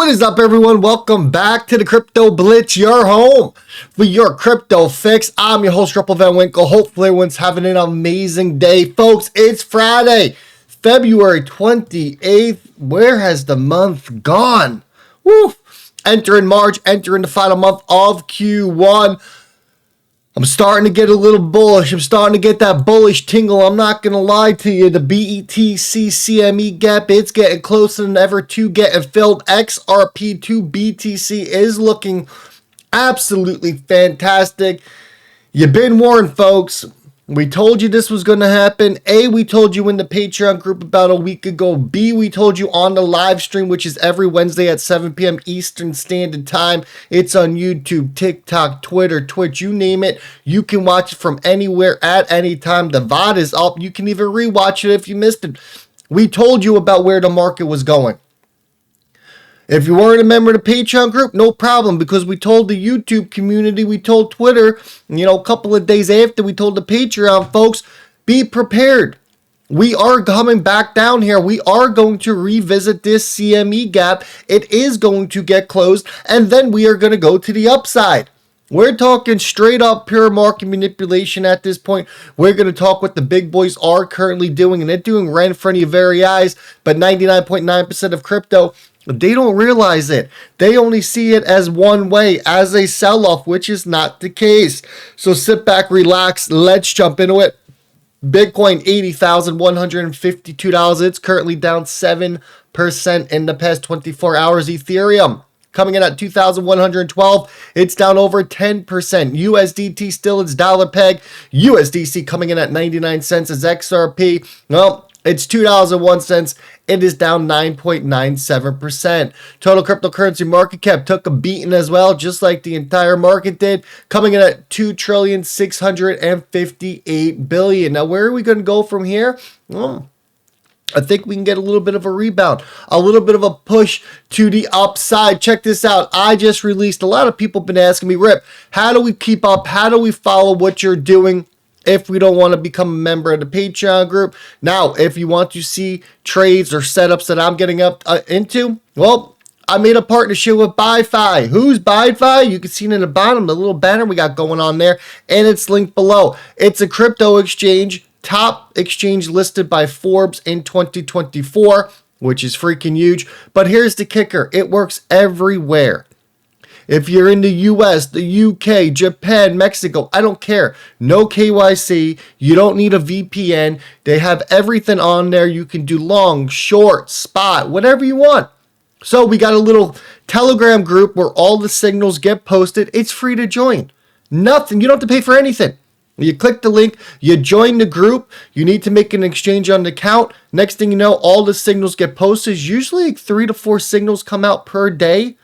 What is up, everyone? Welcome back to the Crypto Blitz, your home for your crypto fix. I'm your host, Ripple Van Winkle. Hopefully everyone's having an amazing day. Folks, it's Friday, February 28th. Where has the month gone? Woo! Entering March, entering the final month of Q1. I'm starting to get a little bullish. I'm starting to get that bullish tingle. I'm not going to lie to you. The BETC CME gap, it's getting closer than ever to getting filled. XRP to BTC is looking absolutely fantastic. You've been warned, folks. We told you this was going to happen. A, we told you in the Patreon group about a week ago. B, we told you on the live stream, which is every Wednesday at 7 p.m. Eastern Standard Time. It's on YouTube, TikTok, Twitter, Twitch, you name it. You can watch it from anywhere at any time. The VOD is up. You can even rewatch it if you missed it. We told you about where the market was going. If you weren't a member of the Patreon group, no problem, because we told the YouTube community, we told Twitter, a couple of days after we told the Patreon folks, be prepared. We are coming back down here. We are going to revisit this CME gap. It is going to get closed, and then we are going to go to the upside. We're talking straight up pure market manipulation at this point. We're going to talk what the big boys are currently doing, and they're doing right in front of your very eyes, but 99.9% of crypto, they don't realize it. They only see it as one way, as a sell-off, which is not the case. So sit back, relax, let's jump into it. Bitcoin, $80,152. It's currently down 7% in the past 24 hours. Ethereum coming in at 2,112. It's down over 10%. USDT still its dollar peg. USDC coming in at 99 cents as XRP. Well, it's $2.01. It is down 9.97%. Total cryptocurrency market cap took a beating as well, just like the entire market did, coming in at $2,658 billion. Now, where are we going to go from here? Well, I think we can get a little bit of a rebound, a little bit of a push to the upside. Check this out. I just released, a lot of people have been asking me, Rip, how do we keep up? How do we follow what you're doing if we don't want to become a member of the Patreon group? Now, if you want to see trades or setups that I'm getting up into, well, I made a partnership with BuyFi. Who's BuyFi? You can see it in the bottom, the little banner we got going on there, and it's linked below. It's a crypto exchange, top exchange listed by Forbes in 2024, which is freaking huge. But here's the kicker. It works everywhere. If you're in the US, the UK, Japan, Mexico, I don't care. No KYC. You don't need a VPN. They have everything on there. You can do long, short, spot, whatever you want. So we got a little Telegram group where all the signals get posted. It's free to join. Nothing. You don't have to pay for anything. You click the link, you join the group, you need to make an exchange on the account. Next thing you know, all the signals get posted. Usually like 3 to 4 signals come out per day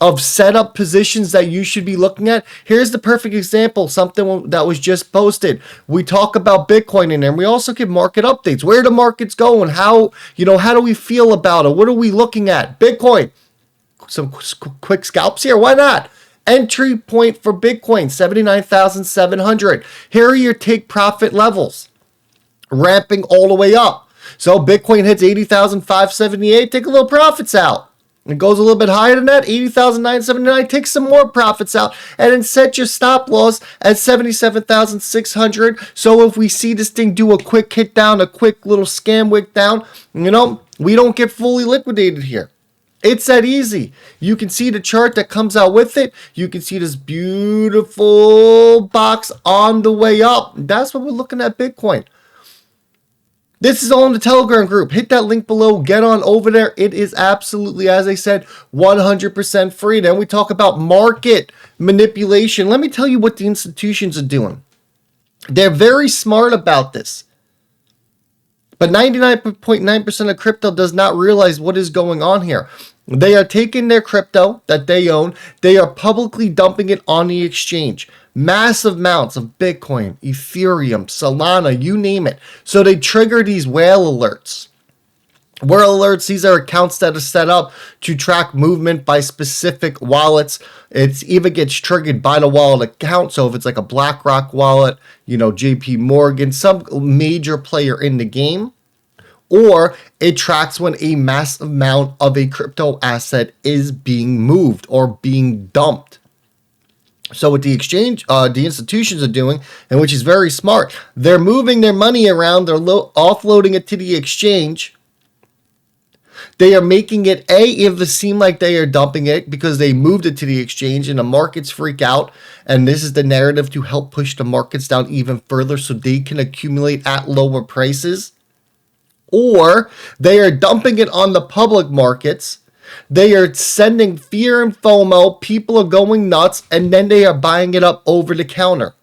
of setup positions that you should be looking at. Here's the perfect example, something that was just posted. We talk about Bitcoin in there, and we also give market updates. Where the market's going, how do we feel about it? What are we looking at? Bitcoin, some quick scalps here, why not? Entry point for Bitcoin, 79,700. Here are your take profit levels, ramping all the way up. So Bitcoin hits 80,578, take a little profits out. It goes a little bit higher than that, 80,979. Take some more profits out and then set your stop loss at 77,600. So if we see this thing do a quick hit down, a quick little scam wick down, we don't get fully liquidated here. It's that easy. You can see the chart that comes out with it. You can see this beautiful box on the way up. That's what we're looking at Bitcoin. This is all in the Telegram group. Hit that link below. Get on over there. It is absolutely, as I said, 100% free. Then we talk about market manipulation. Let me tell you what the institutions are doing. They're very smart about this. But 99.9% of crypto does not realize what is going on here. They are taking their crypto that they own. They are publicly dumping it on the exchange. Massive amounts of Bitcoin, Ethereum, Solana, you name it. So they trigger these whale alerts. Whale alerts, these are accounts that are set up to track movement by specific wallets. It even gets triggered by the wallet account. So if it's like a BlackRock wallet, JP Morgan, some major player in the game, or it tracks when a massive amount of a crypto asset is being moved or being dumped. So what the exchange, the institutions are doing, and which is very smart, they're moving their money around, they're offloading it to the exchange. They are making it, if it seem like they are dumping it because they moved it to the exchange and the markets freak out. And this is the narrative to help push the markets down even further so they can accumulate at lower prices. Or they are dumping it on the public markets. They are sending fear and FOMO. People are going nuts, and then they are buying it up over the counter.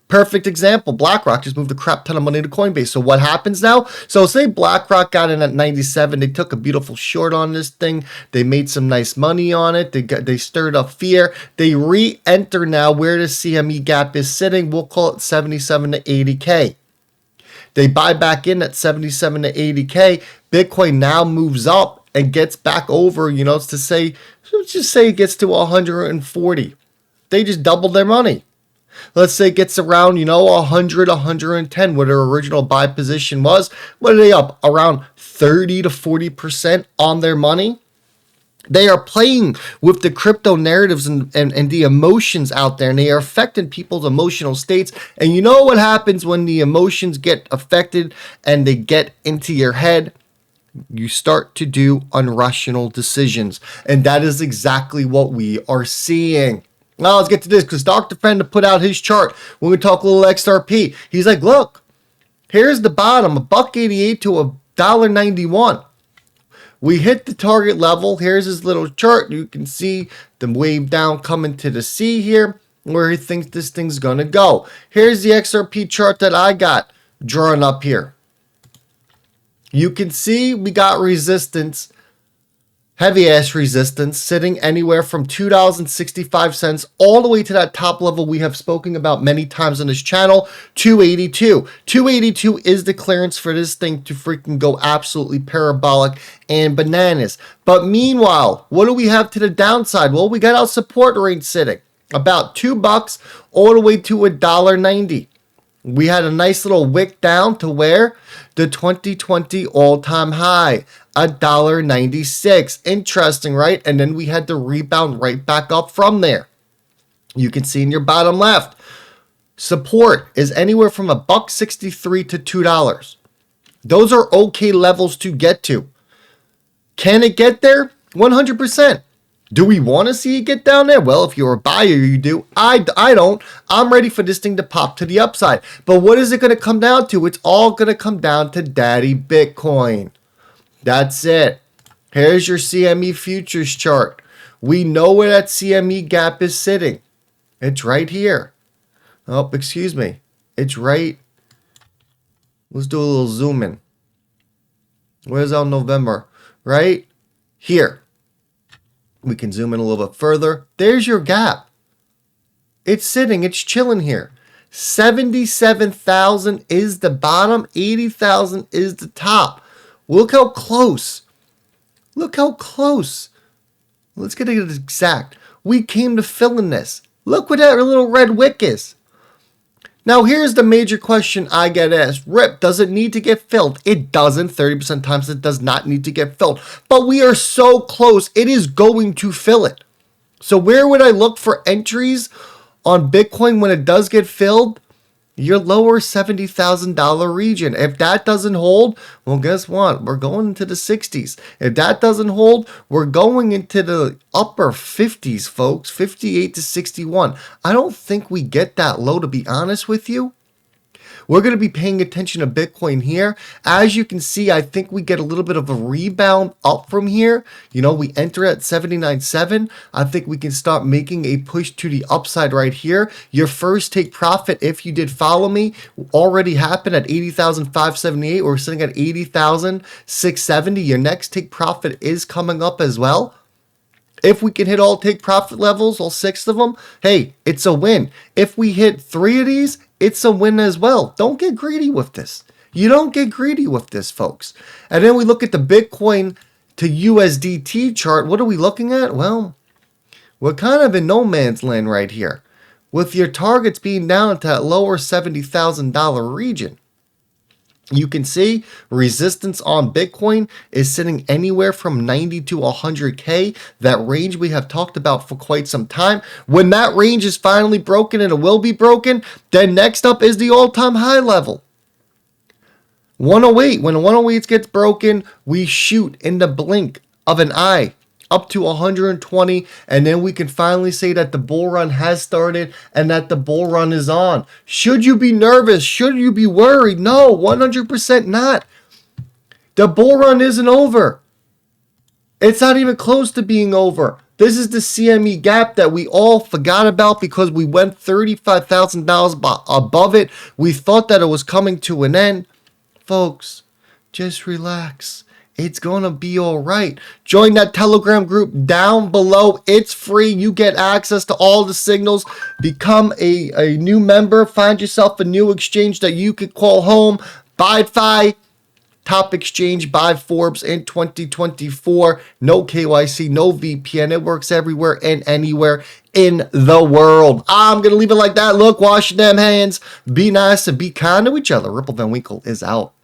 Perfect example. BlackRock just moved a crap ton of money to Coinbase. So what happens now? So say BlackRock got in at 97. They took a beautiful short on this thing. They made some nice money on it. They stirred up fear. They re-enter now where the CME gap is sitting. We'll call it 77 to 80K. They buy back in at 77 to 80K. Bitcoin now moves up and gets back over, let's just say it gets to 140. They just doubled their money. Let's say it gets around, 100, 110, what their original buy position was. What are they up? Around 30 to 40% on their money. They are playing with the crypto narratives and the emotions out there, and they are affecting people's emotional states. And you know what happens when the emotions get affected and they get into your head? You start to do irrational decisions. And that is exactly what we are seeing. Now let's get to this, because Dr. Fender put out his chart when we talk a little XRP. He's like, look, here's the bottom, $1.88 to $1.91. We hit the target level. Here's his little chart. You can see the wave down coming to the C here, where he thinks this thing's going to go. Here's the XRP chart that I got drawn up here. You can see we got resistance, heavy ass resistance, sitting anywhere from $2.65 all the way to that top level we have spoken about many times on this channel, 282. 282 is the clearance for this thing to freaking go absolutely parabolic and bananas. But meanwhile, what do we have to the downside? Well, we got our support range sitting about $2 all the way to $1.90. We had a nice little wick down to where? The 2020 all-time high, $1.96. Interesting, right? And then we had to rebound right back up from there. You can see in your bottom left, support is anywhere from $1.63 to $2. Those are okay levels to get to. Can it get there? 100%. Do we want to see it get down there? Well, if you're a buyer, you do. I don't. I'm ready for this thing to pop to the upside. But what is it going to come down to? It's all going to come down to Daddy Bitcoin. That's it. Here's your CME futures chart. We know where that CME gap is sitting. It's right here. Oh, excuse me. It's right. Let's do a little zoom in. Where's our November? Right here. We can zoom in a little bit further. There's your gap. It's sitting. It's chilling here. 77,000 is the bottom. 80,000 is the top. Look how close. Look how close. Let's get it exact. We came to fill in this. Look what that little red wick is. Now, here's the major question I get asked. Rip, does it need to get filled? It doesn't. 30% of times it does not need to get filled. But we are so close, it is going to fill it. So where would I look for entries on Bitcoin when it does get filled? Your lower $70,000 region. If that doesn't hold, well, guess what? We're going into the 60s. If that doesn't hold, we're going into the upper 50s, folks. 58 to 61. I don't think we get that low, to be honest with you. We're going to be paying attention to Bitcoin here. As you can see, I think we get a little bit of a rebound up from here. We enter at 79.7. I think we can start making a push to the upside right here. Your first take profit, if you did follow me, already happened at 80,578. We're sitting at 80,670. Your next take profit is coming up as well. If we can hit all take profit levels, all 6 of them, hey, it's a win. If we hit 3 of these, it's a win as well. Don't get greedy with this. You don't get greedy with this, folks. And then we look at the Bitcoin to USDT chart. What are we looking at? Well, we're kind of in no man's land right here, with your targets being down to that lower $70,000 region. You can see resistance on Bitcoin is sitting anywhere from 90 to 100K, that range we have talked about for quite some time. When that range is finally broken, and it will be broken, then next up is the all-time high level. 108. When 108 gets broken, we shoot in the blink of an eye up to 120, and then we can finally say that the bull run has started and that the bull run is on. Should you be nervous? Should you be worried? No, 100% not. The bull run isn't over. It's not even close to being over. This is the CME gap that we all forgot about because we went $35,000 above it. We thought that it was coming to an end. Folks, just relax. It's going to be all right. Join that Telegram group down below. It's free. You get access to all the signals. Become a new member. Find yourself a new exchange that you could call home. BuyFi, top exchange by Forbes in 2024. No KYC, no VPN. It works everywhere and anywhere in the world. I'm going to leave it like that. Look, wash your damn hands. Be nice and be kind to each other. Ripple Van Winkle is out.